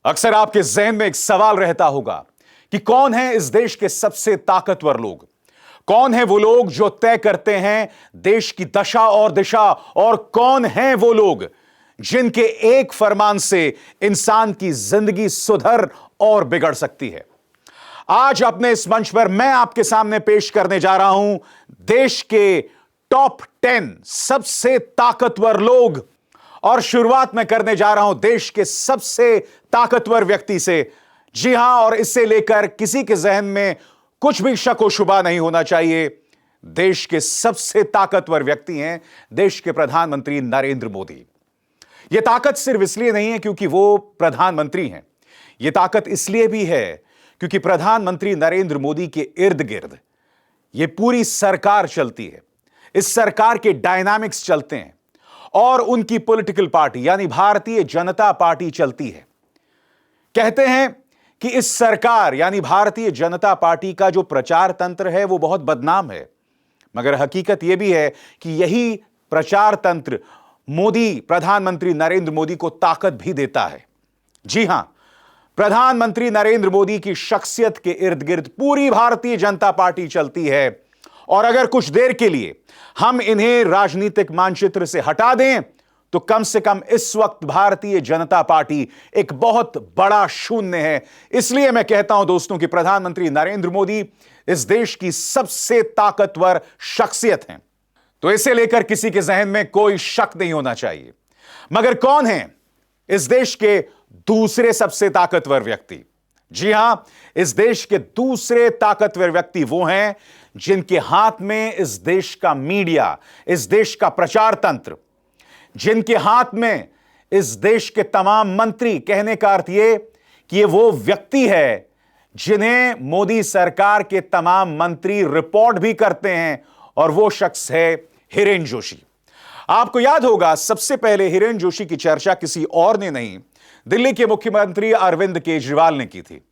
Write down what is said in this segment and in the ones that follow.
अक्सर आपके जहन में एक सवाल रहता होगा कि कौन है इस देश के सबसे ताकतवर लोग। कौन है वो लोग जो तय करते हैं देश की दशा और दिशा, और कौन है वो लोग जिनके एक फरमान से इंसान की जिंदगी सुधर और बिगड़ सकती है। आज अपने इस मंच पर मैं आपके सामने पेश करने जा रहा हूं देश के टॉप 10 सबसे ताकतवर लोग, और शुरुआत में करने जा रहा हूं देश के सबसे ताकतवर व्यक्ति से। जी हां, और इससे लेकर किसी के जहन में कुछ भी शक व शुबा नहीं होना चाहिए, देश के सबसे ताकतवर व्यक्ति हैं देश के प्रधानमंत्री नरेंद्र मोदी। यह ताकत सिर्फ इसलिए नहीं है क्योंकि वो प्रधानमंत्री हैं, यह ताकत इसलिए भी है क्योंकि प्रधानमंत्री नरेंद्र मोदी के इर्द गिर्द यह पूरी सरकार चलती है। इस सरकार के डायनामिक्स चलते हैं और उनकी पॉलिटिकल पार्टी यानी भारतीय जनता पार्टी चलती है। कहते हैं कि इस सरकार यानी भारतीय जनता पार्टी का जो प्रचार तंत्र है वो बहुत बदनाम है, मगर हकीकत यह भी है कि यही प्रचार तंत्र मोदी, प्रधानमंत्री नरेंद्र मोदी को ताकत भी देता है। जी हां, प्रधानमंत्री नरेंद्र मोदी की शख्सियत के इर्द गिर्द पूरी भारतीय जनता पार्टी चलती है, और अगर कुछ देर के लिए हम इन्हें राजनीतिक मानचित्र से हटा दें तो कम से कम इस वक्त भारतीय जनता पार्टी एक बहुत बड़ा शून्य है। इसलिए मैं कहता हूं दोस्तों कि प्रधानमंत्री नरेंद्र मोदी इस देश की सबसे ताकतवर शख्सियत हैं, तो इसे लेकर किसी के जहन में कोई शक नहीं होना चाहिए। मगर कौन है इस देश के दूसरे सबसे ताकतवर व्यक्ति? जी हां, इस देश के दूसरे ताकतवर व्यक्ति वो हैं जिनके हाथ में इस देश का मीडिया, इस देश का प्रचार तंत्र, जिनके हाथ में इस देश के तमाम मंत्री, कहने का अर्थ यह कि ये वो व्यक्ति है जिन्हें मोदी सरकार के तमाम मंत्री रिपोर्ट भी करते हैं, और वो शख्स है हिरेन जोशी। आपको याद होगा सबसे पहले हिरेन जोशी की चर्चा किसी और ने नहीं, दिल्ली के मुख्यमंत्री अरविंद केजरीवाल ने की थी।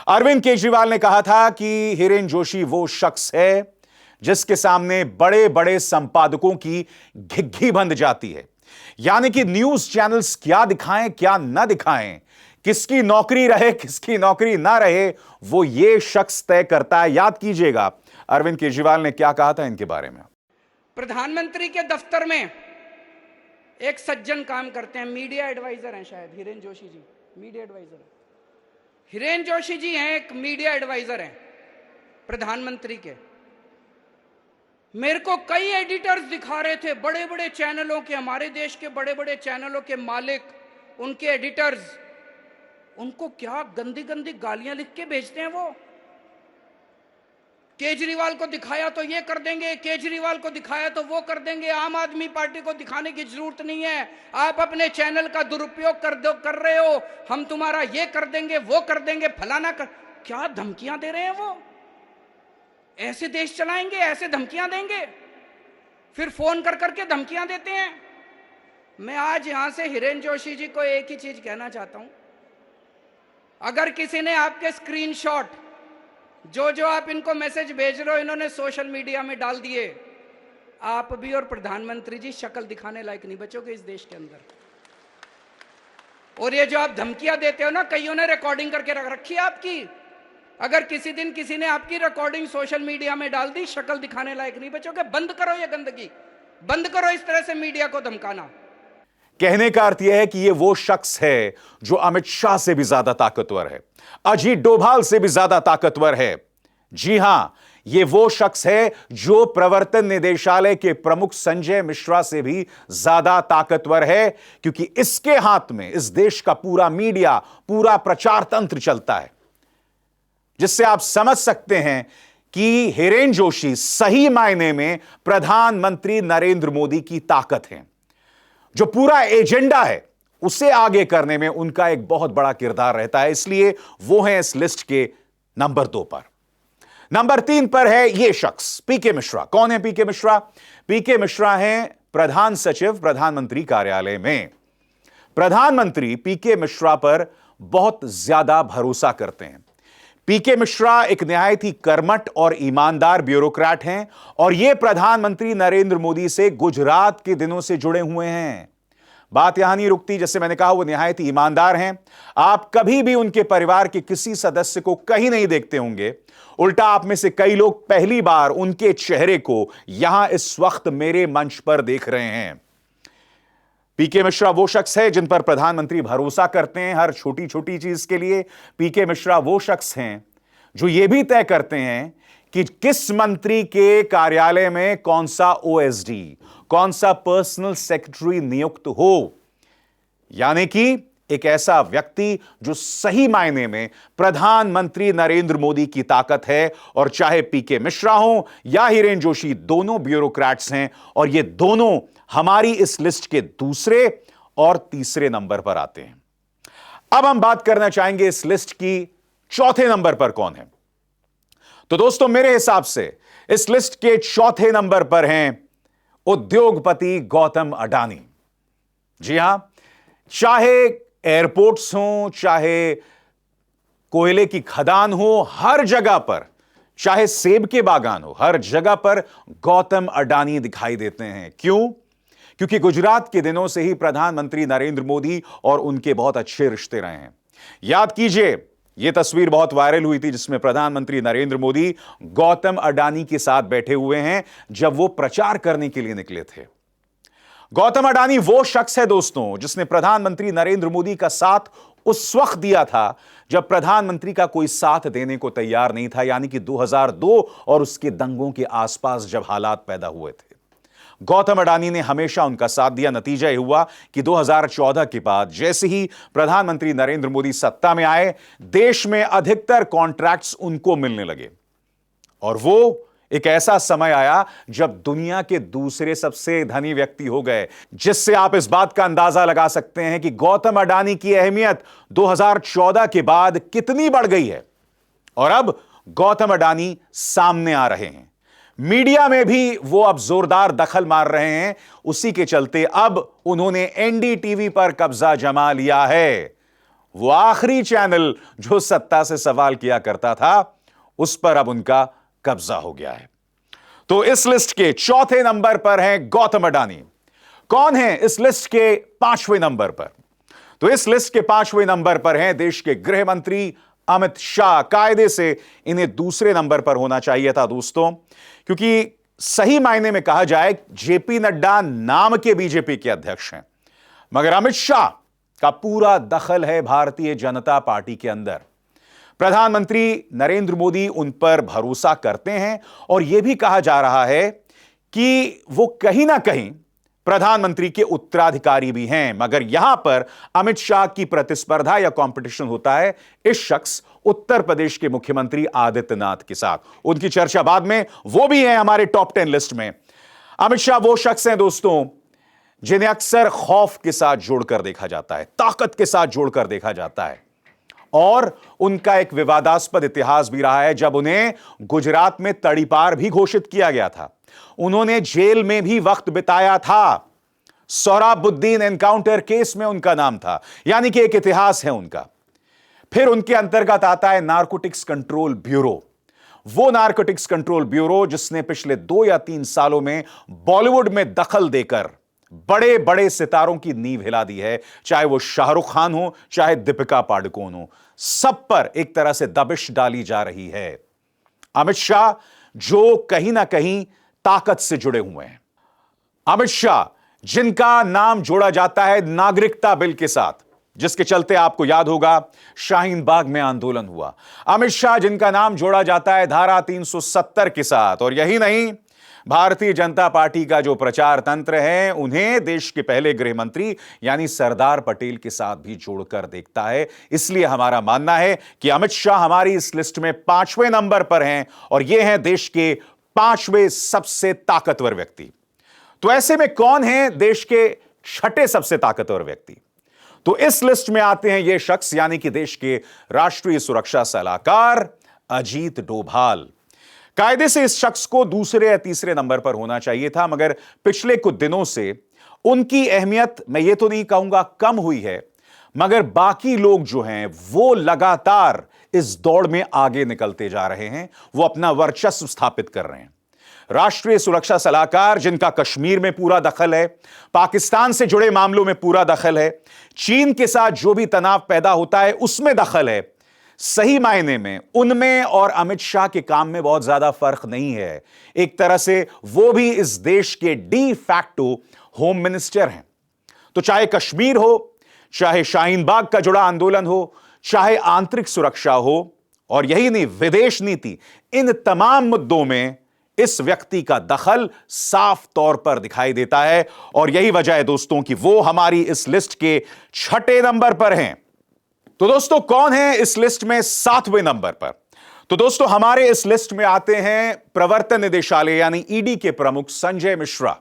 अरविंद केजरीवाल ने कहा था कि हिरेन जोशी वो शख्स है जिसके सामने बड़े बड़े संपादकों की घिघी बंध जाती है, यानी कि न्यूज चैनल्स क्या दिखाएं क्या ना दिखाएं, किसकी नौकरी रहे किसकी नौकरी ना रहे, वो ये शख्स तय करता है। याद कीजिएगा अरविंद केजरीवाल ने क्या कहा था इनके बारे में। प्रधानमंत्री के दफ्तर में एक सज्जन काम करते हैं, मीडिया एडवाइजर हैं, शायद हिरेन जोशी जी मीडिया एडवाइजर हैं। हिरेन जोशी जी हैं एक मीडिया एडवाइजर हैं प्रधानमंत्री के। मेरे को कई एडिटर्स दिखा रहे थे, बड़े बड़े चैनलों के, हमारे देश के बड़े बड़े चैनलों के मालिक, उनके एडिटर्स, उनको क्या गंदी गंदी गालियां लिख के भेजते हैं। वो केजरीवाल को दिखाया तो ये कर देंगे, केजरीवाल को दिखाया तो वो कर देंगे, आम आदमी पार्टी को दिखाने की जरूरत नहीं है, आप अपने चैनल का दुरुपयोग कर रहे हो, हम तुम्हारा ये कर देंगे वो कर देंगे, फलाना कर। क्या धमकियां दे रहे हैं वो? ऐसे देश चलाएंगे, ऐसे धमकियां देंगे, फिर फोन कर करके धमकियां देते हैं। मैं आज यहां से हिरेन जोशी जी को एक ही चीज कहना चाहता हूं, अगर किसी ने आपके स्क्रीनशॉट जो आप इनको मैसेज भेज रहे हो इन्होंने सोशल मीडिया में डाल दिए, आप भी और प्रधानमंत्री जी शक्ल दिखाने लायक नहीं बचोगे इस देश के अंदर। और ये जो आप धमकियां देते हो ना, कईयों ने रिकॉर्डिंग करके रख रखी है आपकी, अगर किसी दिन किसी ने आपकी रिकॉर्डिंग सोशल मीडिया में डाल दी, शक्ल दिखाने लायक नहीं बचोगे। बंद करो ये गंदगी, बंद करो इस तरह से मीडिया को धमकाना। कहने का अर्थ यह है कि यह वो शख्स है जो अमित शाह से भी ज्यादा ताकतवर है, अजीत डोभाल से भी ज्यादा ताकतवर है। जी हां, यह वो शख्स है जो प्रवर्तन निदेशालय के प्रमुख संजय मिश्रा से भी ज्यादा ताकतवर है, क्योंकि इसके हाथ में इस देश का पूरा मीडिया, पूरा प्रचार तंत्र चलता है, जिससे आप समझ सकते हैं कि हिरेन जोशी सही मायने में प्रधानमंत्री नरेंद्र मोदी की ताकत है। जो पूरा एजेंडा है उसे आगे करने में उनका एक बहुत बड़ा किरदार रहता है, इसलिए वो हैं इस लिस्ट के नंबर 2 पर। नंबर 3 पर है यह शख्स पीके मिश्रा। कौन है पीके मिश्रा? पीके मिश्रा हैं प्रधान सचिव प्रधानमंत्री कार्यालय में। प्रधानमंत्री पीके मिश्रा पर बहुत ज्यादा भरोसा करते हैं। पीके मिश्रा एक निहायत ही कर्मठ और ईमानदार ब्यूरोक्रेट हैं, और यह प्रधानमंत्री नरेंद्र मोदी से गुजरात के दिनों से जुड़े हुए हैं। बात यहां नहीं रुकती। जैसे मैंने कहा, वो निहायत ही ईमानदार हैं। आप कभी भी उनके परिवार के किसी सदस्य को कहीं नहीं देखते होंगे। उल्टा आप में से कई लोग पहली बार उनके चेहरे को यहां इस वक्त मेरे मंच पर देख रहे हैं। पीके मिश्रा वो शख्स है जिन पर प्रधानमंत्री भरोसा करते हैं हर छोटी छोटी चीज के लिए। पीके मिश्रा वो शख्स हैं जो यह भी तय करते हैं कि किस मंत्री के कार्यालय में कौन सा ओएसडी, कौन सा पर्सनल सेक्रेटरी नियुक्त हो। यानी कि एक ऐसा व्यक्ति जो सही मायने में प्रधानमंत्री नरेंद्र मोदी की ताकत है। और चाहे पीके मिश्रा हो या हिरेन जोशी, दोनों ब्यूरोक्रेट्स हैं और ये दोनों हमारी इस लिस्ट के दूसरे और तीसरे नंबर पर आते हैं। अब हम बात करना चाहेंगे इस लिस्ट की चौथे नंबर पर कौन है। तो दोस्तों, मेरे हिसाब से इस लिस्ट के चौथे नंबर पर हैं उद्योगपति गौतम अडानी। जी हां, चाहे एयरपोर्ट्स हो, चाहे कोयले की खदान हो, हर जगह पर, चाहे सेब के बागान हो, हर जगह पर गौतम अडानी दिखाई देते हैं। क्यों? क्योंकि गुजरात के दिनों से ही प्रधानमंत्री नरेंद्र मोदी और उनके बहुत अच्छे रिश्ते रहे हैं। याद कीजिए, यह तस्वीर बहुत वायरल हुई थी जिसमें प्रधानमंत्री नरेंद्र मोदी गौतम अडानी के साथ बैठे हुए हैं जब वो प्रचार करने के लिए निकले थे। गौतम अडानी वो शख्स है दोस्तों जिसने प्रधानमंत्री नरेंद्र मोदी का साथ उस वक्त दिया था जब प्रधानमंत्री का कोई साथ देने को तैयार नहीं था, यानी कि 2002 और उसके दंगों के आसपास जब हालात पैदा हुए थे। गौतम अडानी ने हमेशा उनका साथ दिया। नतीजा यह हुआ कि 2014 के बाद जैसे ही प्रधानमंत्री नरेंद्र मोदी सत्ता में आए, देश में अधिकतर कॉन्ट्रैक्ट्स उनको मिलने लगे। और वो एक ऐसा समय आया जब दुनिया के दूसरे सबसे धनी व्यक्ति हो गए, जिससे आप इस बात का अंदाजा लगा सकते हैं कि गौतम अडानी की अहमियत 2014 के बाद कितनी बढ़ गई है। और अब गौतम अडानी सामने आ रहे हैं, मीडिया में भी वो अब जोरदार दखल मार रहे हैं। उसी के चलते अब उन्होंने एनडीटीवी पर कब्जा जमा लिया है। वो आखिरी चैनल जो सत्ता से सवाल किया करता था, उस पर अब उनका कब्जा हो गया है। तो इस लिस्ट के चौथे नंबर पर हैं गौतम अडानी। कौन है इस लिस्ट के पांचवें नंबर पर? तो इस लिस्ट के पांचवें नंबर पर हैं देश के गृह मंत्री अमित शाह। कायदे से इन्हें दूसरे नंबर पर होना चाहिए था दोस्तों, क्योंकि सही मायने में कहा जाए जेपी नड्डा नाम के बीजेपी के अध्यक्ष हैं, मगर अमित शाह का पूरा दखल है भारतीय जनता पार्टी के अंदर। प्रधानमंत्री नरेंद्र मोदी उन पर भरोसा करते हैं और यह भी कहा जा रहा है कि वो कहीं ना कहीं प्रधानमंत्री के उत्तराधिकारी भी हैं। मगर यहां पर अमित शाह की प्रतिस्पर्धा या कंपटीशन होता है इस शख्स उत्तर प्रदेश के मुख्यमंत्री आदित्यनाथ के साथ। उनकी चर्चा बाद में, वो भी है हमारे टॉप 10 लिस्ट में। अमित शाह वो शख्स हैं दोस्तों जिन्हें अक्सर खौफ के साथ जोड़कर देखा जाता है, ताकत के साथ जोड़कर देखा जाता है। और उनका एक विवादास्पद इतिहास भी रहा है जब उन्हें गुजरात में तड़ीपार भी घोषित किया गया था। उन्होंने जेल में भी वक्त बिताया था। सोहराबुद्दीन एनकाउंटर केस में उनका नाम था, यानी कि एक इतिहास है उनका। फिर उनके अंतर्गत आता है नारकोटिक्स कंट्रोल ब्यूरो। वो नारकोटिक्स कंट्रोल ब्यूरो जिसने पिछले 2 या 3 सालों में बॉलीवुड में दखल देकर बड़े बड़े सितारों की नींव हिला दी है, चाहे वो शाहरुख खान हो, चाहे दीपिका पादुकोण हो, सब पर एक तरह से दबिश डाली जा रही है। अमित शाह जो कहीं ना कहीं ताकत से जुड़े हुए हैं, अमित शाह जिनका नाम जोड़ा जाता है नागरिकता बिल के साथ, जिसके चलते आपको याद होगा शाहीन बाग में आंदोलन हुआ। अमित शाह जिनका नाम जोड़ा जाता है धारा 370 के साथ। और यही नहीं, भारतीय जनता पार्टी का जो प्रचार तंत्र है उन्हें देश के पहले गृह मंत्री यानी सरदार पटेल के साथ भी जोड़कर देखता है। इसलिए हमारा मानना है कि अमित शाह हमारी इस लिस्ट में 5वें नंबर पर हैं और ये हैं देश के 5वें सबसे ताकतवर व्यक्ति। तो ऐसे में कौन है देश के 6ठे सबसे ताकतवर व्यक्ति? तो इस लिस्ट में आते हैं ये शख्स, यानी कि देश के राष्ट्रीय सुरक्षा सलाहकार अजीत डोभाल। कायदे से इस शख्स को दूसरे या तीसरे नंबर पर होना चाहिए था, मगर पिछले कुछ दिनों से उनकी अहमियत, मैं ये तो नहीं कहूंगा कम हुई है, मगर बाकी लोग जो हैं वो लगातार इस दौड़ में आगे निकलते जा रहे हैं, वो अपना वर्चस्व स्थापित कर रहे हैं। राष्ट्रीय सुरक्षा सलाहकार जिनका कश्मीर में पूरा दखल है, पाकिस्तान से जुड़े मामलों में पूरा दखल है, चीन के साथ जो भी तनाव पैदा होता है उसमें दखल है। सही मायने में उनमें और अमित शाह के काम में बहुत ज्यादा फर्क नहीं है। एक तरह से वो भी इस देश के डी फैक्टो होम मिनिस्टर हैं। तो चाहे कश्मीर हो, चाहे शाहीन बाग का जुड़ा आंदोलन हो, चाहे आंतरिक सुरक्षा हो, और यही नहीं विदेश नीति, इन तमाम मुद्दों में इस व्यक्ति का दखल साफ तौर पर दिखाई देता है। और यही वजह है दोस्तों कि वो हमारी इस लिस्ट के 6ठे नंबर पर हैं। तो दोस्तों कौन है इस लिस्ट में 7वें नंबर पर? तो दोस्तों हमारे इस लिस्ट में आते हैं प्रवर्तन निदेशालय यानी ईडी के प्रमुख संजय मिश्रा।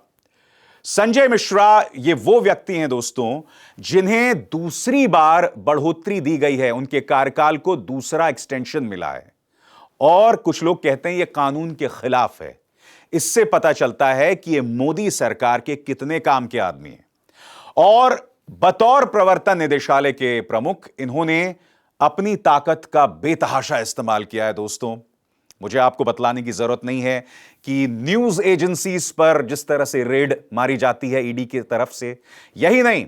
संजय मिश्रा ये वो व्यक्ति हैं दोस्तों जिन्हें दूसरी बार बढ़ोतरी दी गई है, उनके कार्यकाल को दूसरा एक्सटेंशन मिला है, और कुछ लोग कहते हैं ये कानून के खिलाफ है। इससे पता चलता है कि ये मोदी सरकार के कितने काम के आदमी हैं। और बतौर प्रवर्तन निदेशालय के प्रमुख इन्होंने अपनी ताकत का बेतहाशा इस्तेमाल किया है दोस्तों। मुझे आपको बतलाने की जरूरत नहीं है कि न्यूज एजेंसीज पर जिस तरह से रेड मारी जाती है ईडी की तरफ से, यही नहीं,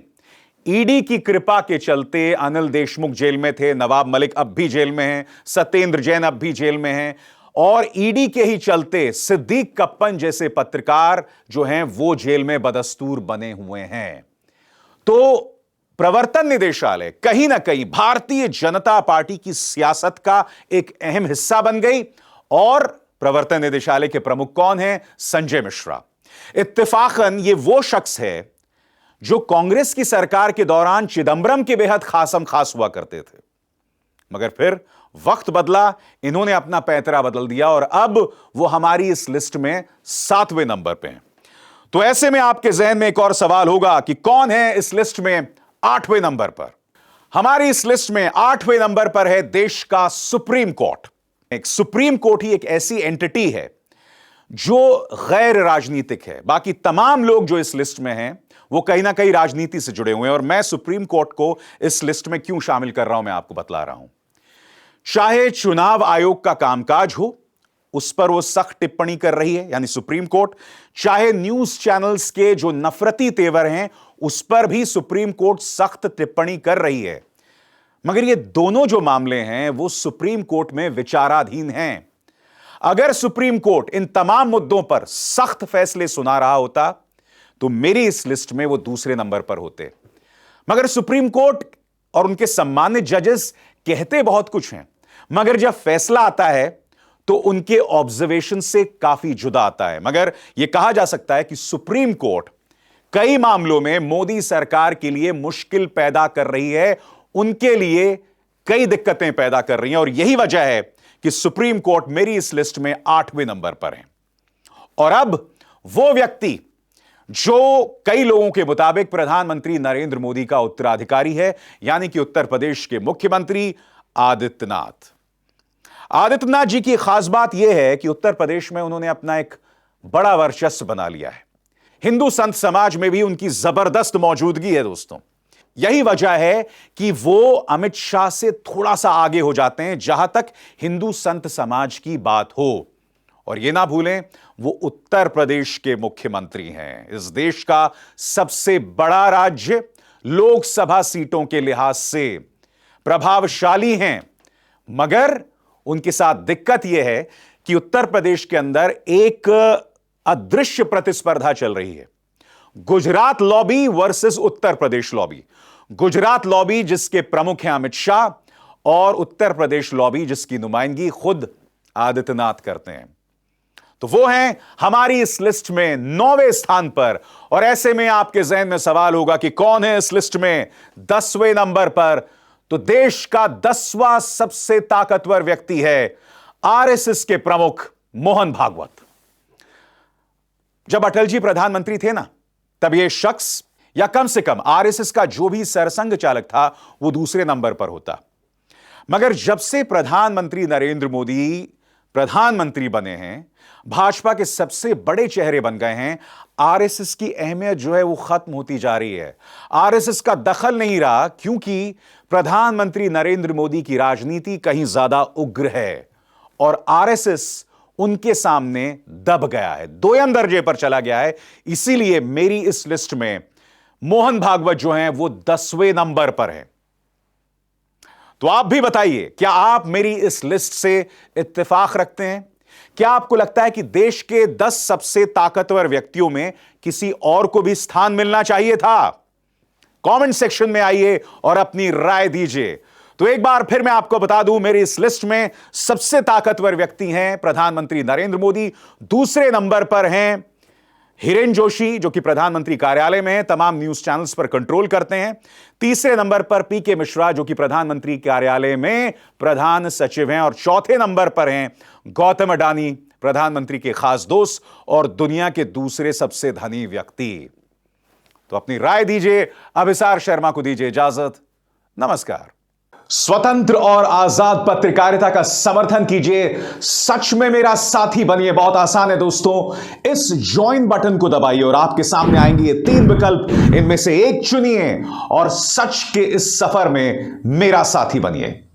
ईडी की कृपा के चलते अनिल देशमुख जेल में थे, नवाब मलिक अब भी जेल में हैं, सत्येंद्र जैन अब भी जेल में हैं, और ईडी के ही चलते सिद्दीक कप्पन जैसे पत्रकार जो हैं वो जेल में बदस्तूर बने हुए हैं। तो प्रवर्तन निदेशालय कहीं ना कहीं भारतीय जनता पार्टी की सियासत का एक अहम हिस्सा बन गई। और प्रवर्तन निदेशालय के प्रमुख कौन हैं? संजय मिश्रा। इत्तेफाकन ये वो शख्स है जो कांग्रेस की सरकार के दौरान चिदंबरम के बेहद खासम खास हुआ करते थे, मगर फिर वक्त बदला, इन्होंने अपना पैंतरा बदल दिया और अब वो हमारी इस लिस्ट में 7वें नंबर पे हैं। तो ऐसे में आपके जहन में एक और सवाल होगा कि कौन है इस लिस्ट में 8वें नंबर पर? हमारी इस लिस्ट में 8वें नंबर पर है देश का सुप्रीम कोर्ट। एक सुप्रीम कोर्ट ही एक ऐसी एंटिटी है जो गैर राजनीतिक है। बाकी तमाम लोग जो इस लिस्ट में हैं वो कहीं ना कहीं राजनीति से जुड़े हुए हैं, और मैं सुप्रीम कोर्ट को इस लिस्ट में क्यों शामिल कर रहा हूं मैं आपको बतला रहा हूं। चाहे चुनाव आयोग का कामकाज हो, उस पर वो सख्त टिप्पणी कर रही है यानी सुप्रीम कोर्ट, चाहे न्यूज चैनल्स के जो नफरती तेवर हैं उस पर भी सुप्रीम कोर्ट सख्त टिप्पणी कर रही है, मगर ये दोनों जो मामले हैं वो सुप्रीम कोर्ट में विचाराधीन हैं। अगर सुप्रीम कोर्ट इन तमाम मुद्दों पर सख्त फैसले सुना रहा होता तो मेरी इस लिस्ट में वो दूसरे नंबर पर होते। मगर सुप्रीम कोर्ट और उनके सम्मानित जजेस कहते बहुत कुछ हैं, मगर जब फैसला आता है तो उनके ऑब्जर्वेशन से काफी जुदा आता है। मगर यह कहा जा सकता है कि सुप्रीम कोर्ट कई मामलों में मोदी सरकार के लिए मुश्किल पैदा कर रही है, उनके लिए कई दिक्कतें पैदा कर रही हैं, और यही वजह है कि सुप्रीम कोर्ट मेरी इस लिस्ट में 8वें नंबर पर है। और अब वो व्यक्ति जो कई लोगों के मुताबिक प्रधानमंत्री नरेंद्र मोदी का उत्तराधिकारी है, यानी कि उत्तर प्रदेश के मुख्यमंत्री आदित्यनाथ। आदित्यनाथ जी की खास बात यह है कि उत्तर प्रदेश में उन्होंने अपना एक बड़ा वर्चस्व बना लिया है। हिंदू संत समाज में भी उनकी जबरदस्त मौजूदगी है दोस्तों। यही वजह है कि वो अमित शाह से थोड़ा सा आगे हो जाते हैं जहां तक हिंदू संत समाज की बात हो। और यह ना भूलें वो उत्तर प्रदेश के मुख्यमंत्री हैं, इस देश का सबसे बड़ा राज्य, लोकसभा सीटों के लिहाज से प्रभावशाली हैं। मगर उनके साथ दिक्कत यह है कि उत्तर प्रदेश के अंदर एक अदृश्य प्रतिस्पर्धा चल रही है, Gujarat lobby versus Uttar Pradesh lobby. Gujarat lobby जिसके प्रमुख हैं अमित शाह, और उत्तर प्रदेश लॉबी जिसकी नुमाइंदगी खुद आदित्यनाथ करते हैं। तो वो हैं हमारी इस लिस्ट में 9वें स्थान पर। और ऐसे में आपके जहन में सवाल होगा कि कौन है इस लिस्ट में 10वें नंबर पर? तो देश का 10वां सबसे ताकतवर व्यक्ति है आरएसएस के प्रमुख मोहन भागवत। जब अटल जी प्रधानमंत्री थे ना, तब यह शख्स या कम से कम आरएसएस का जो भी सरसंघ चालक था वो दूसरे नंबर पर होता। मगर जब से प्रधानमंत्री नरेंद्र मोदी प्रधानमंत्री बने हैं, भाजपा के सबसे बड़े चेहरे बन गए हैं, आरएसएस की अहमियत जो है वो खत्म होती जा रही है। आरएसएस का दखल नहीं रहा क्योंकि प्रधानमंत्री नरेंद्र मोदी की राजनीति कहीं ज्यादा उग्र है और आरएसएस उनके सामने दब गया है, 2वें दर्जे पर चला गया है। इसीलिए मेरी इस लिस्ट में मोहन भागवत जो हैं वो 10वें नंबर पर हैं। तो आप भी बताइए, क्या आप मेरी इस लिस्ट से इत्तेफाक रखते हैं? क्या आपको लगता है कि देश के 10 सबसे ताकतवर व्यक्तियों में किसी और को भी स्थान मिलना चाहिए था? कमेंट सेक्शन में आइए और अपनी राय दीजिए। तो एक बार फिर मैं आपको बता दूं, मेरी इस लिस्ट में सबसे ताकतवर व्यक्ति हैं प्रधानमंत्री नरेंद्र मोदी। दूसरे नंबर पर हैं हिरेन जोशी, जो कि प्रधानमंत्री कार्यालय में हैं, तमाम न्यूज चैनल्स पर कंट्रोल करते हैं। तीसरे नंबर पर पीके मिश्रा, जो कि प्रधानमंत्री कार्यालय में प्रधान सचिव हैं। और चौथे नंबर पर हैं गौतम अडानी, प्रधानमंत्री के खास दोस्त और दुनिया के दूसरे सबसे धनी व्यक्ति। तो अपनी राय दीजिए। अभिसार शर्मा को दीजिए इजाजत। नमस्कार। स्वतंत्र और आजाद पत्रकारिता का समर्थन कीजिए, सच में मेरा साथी बनिए। बहुत आसान है दोस्तों, इस ज्वाइन बटन को दबाइए और आपके सामने आएंगे ये 3 विकल्प, इनमें से एक चुनिए और सच के इस सफर में मेरा साथी बनिए।